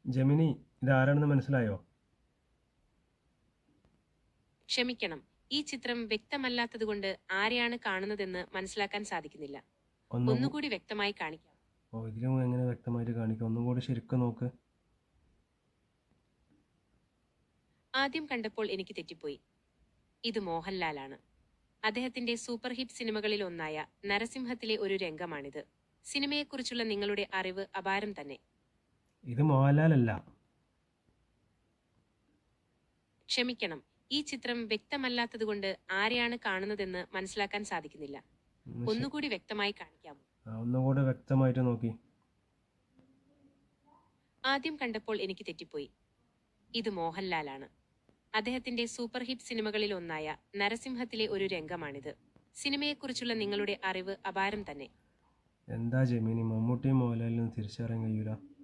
Gemini, ഇതാരാണെന്ന് മനസ്സിലായോ? ക്ഷമിക്കണം, ഈ ചിത്രം വ്യക്തമല്ലാത്തതുകൊണ്ട് ആരെയാണ് കാണുന്നതെന്ന് മനസ്സിലാക്കാൻ സാധിക്കുന്നില്ല. ഒന്നും ഒന്നുകൂടി വ്യക്തമായി കാണിക്കാം. ഇതിലും എങ്ങനെ വ്യക്തമായിട്ട് കാണിക്കാം? ഒന്നും കൂടി ശരിക്കും നോക്ക്. ആദ്യം കണ്ടപ്പോൾ എനിക്ക് തെറ്റിപ്പോയി. ഇത് മോഹൻലാലാണ്. അദ്ദേഹത്തിന്റെ സൂപ്പർ ഹിറ്റ് സിനിമകളിൽ ഒന്നായ നരസിംഹത്തിലെ ഒരു രംഗമാണിത്. സിനിമയെക്കുറിച്ചുള്ള നിങ്ങളുടെ അറിവ് അപാരം തന്നെ. ഇത് മോഹൻലാലല്ല. ക്ഷമിക്കണം, ഈ ചിത്രം വ്യക്തമല്ലാത്തതുകൊണ്ട് ആരെയാണ് കാണുന്നതെന്ന് മനസ്സിലാക്കാൻ സാധിക്കുന്നില്ല. ഒന്നുകൂടി വ്യക്തമായി കാണിക്കാമോ? ഒന്നുകൂടെ വ്യക്തമായിട്ട് നോക്കി. ആദ്യം കണ്ടപ്പോൾ എനിക്ക് തെറ്റിപ്പോയി. ഇത് മോഹൻലാലാണ്. അദ്ദേഹത്തിന്റെ സൂപ്പർ ഹിറ്റ് സിനിമകളിൽ ഒന്നായ നരസിംഹത്തിലെ ഒരു രംഗമാണിത്. സിനിമയെക്കുറിച്ചുള്ള നിങ്ങളുടെ അറിവ് അപാരം തന്നെ. എന്താ ജെമിനി, മമ്മൂട്ടിയും മോഹൻലാലിനും തിരിച്ചറിയാൻ കഴിയൂല?